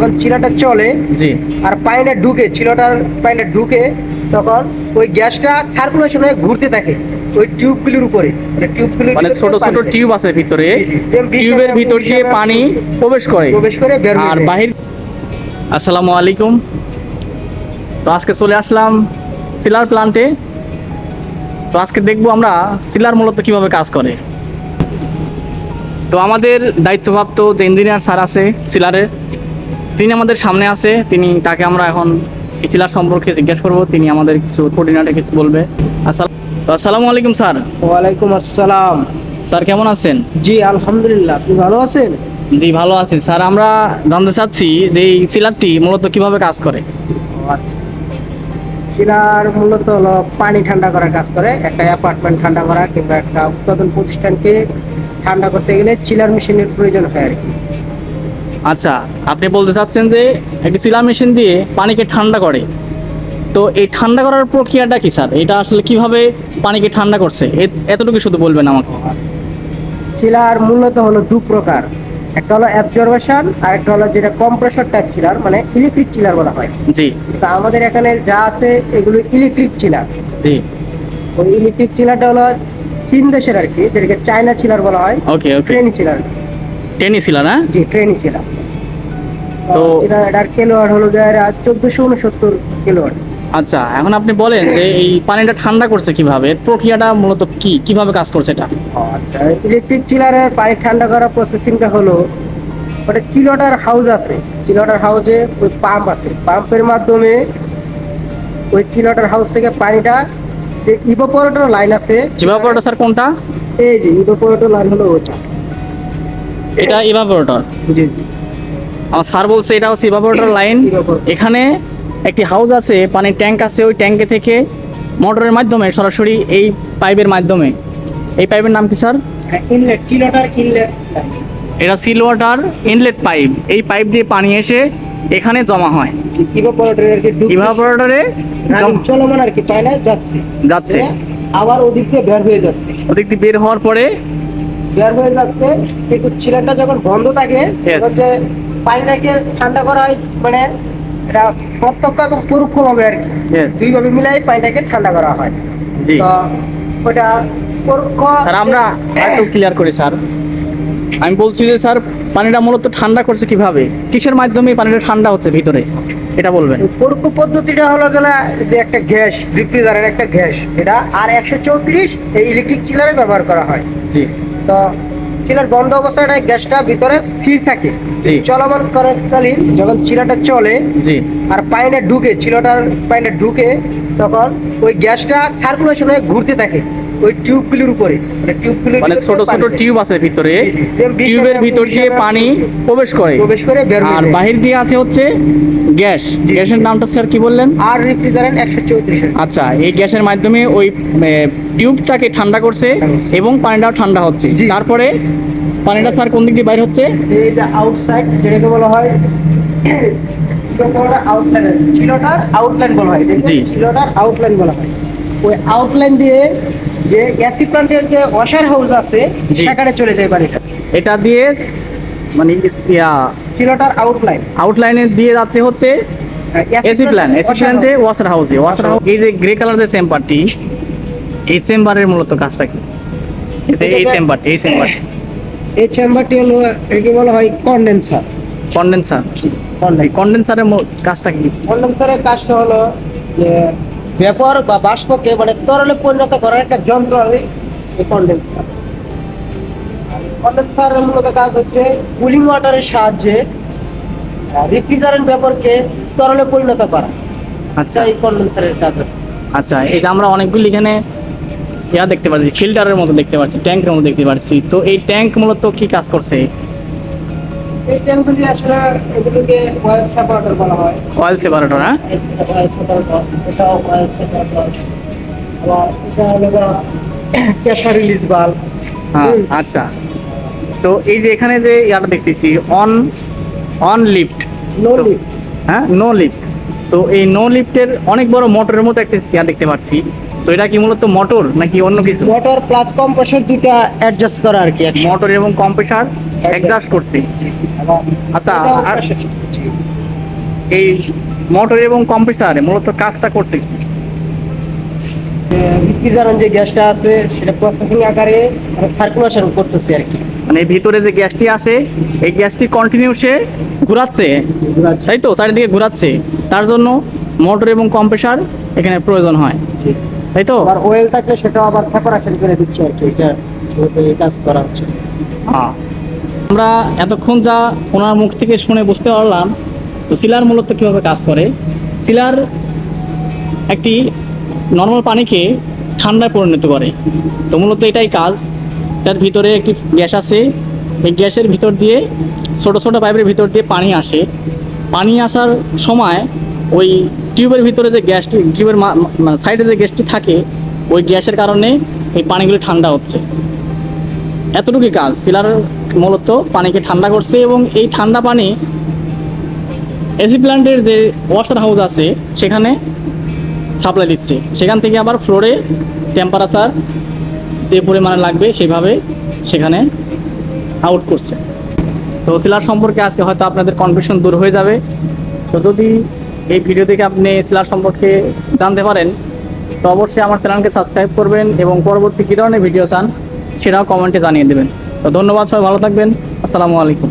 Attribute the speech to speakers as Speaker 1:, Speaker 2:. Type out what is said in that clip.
Speaker 1: যখন চিলাটা চলে
Speaker 2: জি
Speaker 1: আর পানিটা ঢুকে চিলাটার পানিটা ঢুকে তখন ওই গ্যাসটা সার্কুলেশন হয়ে ঘুরতে থাকে ওই টিউবগুলির উপরে
Speaker 2: মানে ছোট ছোট টিউব আছে ভিতরে, টিউবের ভিতর দিয়ে পানি প্রবেশ করে
Speaker 1: বের হয়ে
Speaker 2: আর
Speaker 1: যায়।
Speaker 2: বাহির। আসসালামু আলাইকুম। তো আজকে চলে আসলাম সিলার প্লান্টে। তো আজকে দেখবো আমরা সিলার মূলত কিভাবে কাজ করে। তো আমাদের দায়িত্বপ্রাপ্ত যে ইঞ্জিনিয়ার স্যার আছে সিলারের, তিনি আমাদের সামনে আছে। তাকে আমরা এখন সিলার সম্পর্কে জিজ্ঞেস করবো, তিনি আমাদের কিছু কোঅর্ডিনেটর কিছু বলবে। আসসালামু আলাইকুম স্যার।
Speaker 1: ওয়ালাইকুম আসসালাম।
Speaker 2: স্যার কেমন আছেন?
Speaker 1: জি আলহামদুলিল্লাহ, আপনি ভালো আছেন?
Speaker 2: জি ভালো আছি স্যার। আমরা জানতে চাচ্ছি যে এই সিলারটি মূলত কিভাবে কাজ করে।
Speaker 1: চিলার মূলত হলো পানি ঠান্ডা করার কাজ করে। একটা অ্যাপার্টমেন্ট ঠান্ডা করা কিংবা একটা উৎপাদন প্রতিষ্ঠানকে ঠান্ডা করতে গেলে চিলার মেশিনের প্রয়োজন হয় আর কি।
Speaker 2: আচ্ছা, আপনি বলতে চাচ্ছেন যে একটি সিলার মেশিন দিয়ে পানিকে ঠান্ডা করে। তো এই ঠান্ডা করার প্রক্রিয়াটা কি স্যার? এটা আসলে কিভাবে পানিকে ঠান্ডা করছে এতটুকু শুধু বলবেন আমাকে।
Speaker 1: চিলার মূলত হলো দু প্রকার, একটা হলো অ্যাবজর্বেশন আর একটা হলো যেটা কম্প্রেসর টাইপ চিলার, মানে ইলেকট্রিক চিলার বলা হয়।
Speaker 2: জি
Speaker 1: তো আমাদের এখানে যা আছে এগুলো ইলেকট্রিক চিলার।
Speaker 2: জি
Speaker 1: ওই ইলেকট্রিক চিলারটা হলো চীন দেশের আর কি, যেটাকে চায়না চিলার বলা হয়।
Speaker 2: ওকে ওকে,
Speaker 1: ট্রেন চিলার।
Speaker 2: টেনি সিলার, হ্যাঁ।
Speaker 1: জি ট্রেন চিলার। তো
Speaker 2: তো
Speaker 1: এটার কিলোওয়াট হলো 1469 কিলোওয়াট।
Speaker 2: আচ্ছা, এখন আপনি বলেন যে এই পানিটা ঠান্ডা করছে কিভাবে, এর প্রক্রিয়াটা মূলত কিভাবে কাজ করছে এটা।
Speaker 1: আচ্ছা, ইলেকট্রিক চিলারের পানি ঠান্ডা করার প্রসেসিংটা হলো, ওটা চিলওয়াটার হাউস আছে। চিলওয়াটার হাউসে ওই পাম্প আছে, পাম্পের মাধ্যমে ওই চিলওয়াটার হাউস থেকে পানিটা, যে ইভাপোরেটর লাইন আছে।
Speaker 2: ইভাপোরেটর স্যার কোনটা?
Speaker 1: এই যে ইভাপোরেটর লাইন হলো ওটা।
Speaker 2: এটা ইভাপোরেটর।
Speaker 1: জি জি।
Speaker 2: আমার স্যার বলছে এটা হচ্ছে ইভাপোরেটর লাইন।
Speaker 1: evaporator।
Speaker 2: এখানে একটি হাউস আছে, পানির ট্যাঙ্ক আছে, ওই ট্যাঙ্কে থেকে মোটরের মাধ্যমে সরাসরি এই পাইপের মাধ্যমে, এই পাইপের নাম কি স্যার?
Speaker 1: Inlet, chill water inlet.
Speaker 2: এটা সিল ওয়াটার ইনলেট পাইপ। এই পাইপ দিয়ে পানি এসে এখানে জমা হয়
Speaker 1: ইভাপোরেটরে আর কি
Speaker 2: ইভাপোরেটরে
Speaker 1: চলমান আর কি, পানি
Speaker 2: যাচ্ছে,
Speaker 1: আবার ওদিক দিয়ে বের হয়ে যাচ্ছে।
Speaker 2: ওদিক দিয়ে বের হওয়ার পরে
Speaker 1: কিন্তু চিলারটা যখন বন্ধ থাকে
Speaker 2: Yes.
Speaker 1: তখন যে পানিটাকে ঠান্ডা করা হয়, মানে এটা প্রত্যক্ষ এবং পরোক্ষ ভাবে আর কি,
Speaker 2: Yes.
Speaker 1: দুই ভাবে মিলাই পানিটাকে ঠান্ডা করা হয়।
Speaker 2: জি
Speaker 1: তো ওটা পরোক্ষ।
Speaker 2: স্যার, আমরা একটু ক্লিয়ার করি স্যার। আমি বলছি যে স্যার, পানিটা মূলত ঠান্ডা করছে কিভাবে, কিসের মাধ্যমে পানিটা ঠান্ডা হচ্ছে ভিতরে, এটা বলবেন।
Speaker 1: পরোক্ষ পদ্ধতিটা হলো গেলা যে একটা গ্যাস, রেফ্রিজারের একটা গ্যাস, এটা আর 134 এই ইলেকট্রিক চিলারে ব্যবহার করা হয়।
Speaker 2: জি
Speaker 1: তো চিলার বন্ধ অবস্থায় গ্যাসটা ভিতরে স্থির থাকে।
Speaker 2: জি।
Speaker 1: চলমান করাকালীন যখন চিলাটা চলে
Speaker 2: জি
Speaker 1: আর পানিটা ঢুকে, চিলাটার পানিটা ঢুকে তখন ওই গ্যাসটা সার্কুলেশন হয়ে ঘুরতে থাকে ওই টিউবগুলির উপরে।
Speaker 2: মানে ছোট ছোট টিউব আছে ভিতরে, টিউবের ভিতর দিয়ে পানি প্রবেশ করে
Speaker 1: বের হয়ে
Speaker 2: আর
Speaker 1: যায়।
Speaker 2: বাহির দিয়ে আছে হচ্ছে গ্যাস।
Speaker 1: জি।
Speaker 2: গ্যাসের নামটা স্যার কি বললেন?
Speaker 1: আর রেফ্রিজারেন্ট 134।
Speaker 2: আচ্ছা, এই গ্যাসের মাধ্যমে ওই টিউবটাকে ঠান্ডা করছে এবং পানিটাও ঠান্ডা হচ্ছে।
Speaker 1: জি।
Speaker 2: তারপরে পানিটা স্যার কোন দিক দিয়ে বাইর হচ্ছে?
Speaker 1: এই যে আউটসাইড, যেটাকে বলা হয় আউটলাইন, চিলাটার আউটলাইন বলা হয়।
Speaker 2: জি।
Speaker 1: চিলাটার আউটলাইন বলা হয়। ওই আউটলাইন দিয়ে যে এসি প্লান্টের যে ওয়াশার হাউস আছে
Speaker 2: জি।
Speaker 1: সেখানে চলে যায় পানিটা।
Speaker 2: এটা দিয়ে মানে
Speaker 1: চিলাটার আউটলাইন,
Speaker 2: আউটলাইনে দিয়ে যাচ্ছে হচ্ছে এসি প্ল্যান্টে ওয়াটার হাউস। এই যে গ্রে কালার যে চেম্বারটি, এই চেম্বারের মূলত কাজটা কি? এই চেম্বারটি
Speaker 1: এই চেম্বারটি হলো, একে বলা হয় কন্ডেন্সার।
Speaker 2: কন্ডেন্সারের কাজটা কি?
Speaker 1: কন্ডেন্সারের কাজটা হলো যে ভেপর বা বাষ্পকে মানে তরলে পরিণত করার একটা যন্ত্র এই কন্ডেন্সার। কন্ডেন্সারের মূলত কাজ হচ্ছে কুলিং ওয়াটারের সাহায্যে রেফ্রিজারেন্ট ভেপরকে তরলে পরিণত করা।
Speaker 2: আচ্ছা
Speaker 1: এই কন্ডেন্সারের কাজ।
Speaker 2: আচ্ছা, এই যে আমরা অনেকগুলি এখানে দেখতে পাচ্ছি, ফিল্টারের মতো দেখতে পাচ্ছি, ট্যাঙ্কের মতো দেখতে পাচ্ছি। তো এই ট্যাঙ্ক মূলত কি কাজ করছে?
Speaker 1: এই ট্যাঙ্কগুলি আসলে এগুলোকে অয়েল সেপারেটর বলা হয়।
Speaker 2: অয়েল সেপারেটর, হ্যাঁ।
Speaker 1: অয়েল সেপারেটর, এটাও অয়েল সেপারেটর। আবার এটা হলো প্রেসার রিলিজ ভালভ।
Speaker 2: হ্যাঁ আচ্ছা। তো এই যে এখানে যে ইয়াটা দেখতেছি, অন লিফট,
Speaker 1: নো লিফট।
Speaker 2: হ্যাঁ নো লিফট। তো এই নো লিফটের অনেক বড় মোটরের মতো একটা দেখতে পাচ্ছি। তো এটা কি মূলত মোটর নাকি অন্য কিছু?
Speaker 1: মোটর প্লাস কম্প্রেসর দুইটা অ্যাডজাস্ট করা আর কি
Speaker 2: মোটর এবং কম্প্রেসার অ্যাডজাস্ট করছি। আচ্ছা, আর এই মোটর এবং কম্প্রেসারে মূলত কাজটা করছে কি?
Speaker 1: রিফ্রিজারেন্ট যে গ্যাসটা আছে সেটা প্রসেসিং আকারে সার্কুলেশন করতেছে আর কি।
Speaker 2: মানে ভিতরে যে গ্যাসটি আসে এই গ্যাসটি কন্টিনিউ সে ঘোরাচ্ছে, তাই তো চারিদিকে ঘোরাচ্ছে, তার জন্য মোটর এবং কম্প্রেসার এখানে প্রয়োজন হয়, তাই তো?
Speaker 1: আবার ওয়েল থাকলে সেটা আবার সেপারেশন করে দিচ্ছে আর কি, এটা এই কাজ করা হচ্ছে।
Speaker 2: হ্যাঁ, আমরা এতক্ষণ যা ওনার মুখ থেকে শুনে বুঝতে পারলাম তো সিলার মূলত কীভাবে কাজ করে। সিলার একটি নর্মাল পানিকে ঠান্ডায় পরিণত করে, তো মূলত এটাই কাজ। এটার ভিতরে একটি গ্যাস আছে, এই গ্যাসের ভিতর দিয়ে ছোট ছোট পাইপের ভিতর দিয়ে পানি আসে। পানি আসার সময় ওই টিউবের ভিতরে যে গ্যাসটি, টিউবের সাইডে যে গ্যাসটি থাকে, ওই গ্যাসের কারণে এই পানিগুলি ঠান্ডা হচ্ছে। এতটুকুই কাজ। সিলার মূলত পানিকে ঠান্ডা করছে এবং এই ঠান্ডা পানি এসি প্ল্যান্টের যে ওয়াটার হাউস আছে সেখানে সাপ্লাই দিচ্ছে, সেখান থেকে আবার ফ্লোরে টেম্পারেচার যে পরিমাণে লাগবে সেভাবে সেখানে আউট করছে। তো সিলার সম্পর্কে আজকে হয়তো আপনাদের কনফিউশন দূর হয়ে যাবে। তো যদি এই ভিডিও থেকে আপনি সিলার সম্পর্কে জানতে পারেন তো অবশ্যই আমার চ্যানেলকে সাবস্ক্রাইব করবেন এবং পরবর্তী কী ধরনের ভিডিও চান সেটাও কমেন্টে জানিয়ে দেবেন। তো ধন্যবাদ, সবাই ভালো থাকবেন। আসসালামু আলাইকুম।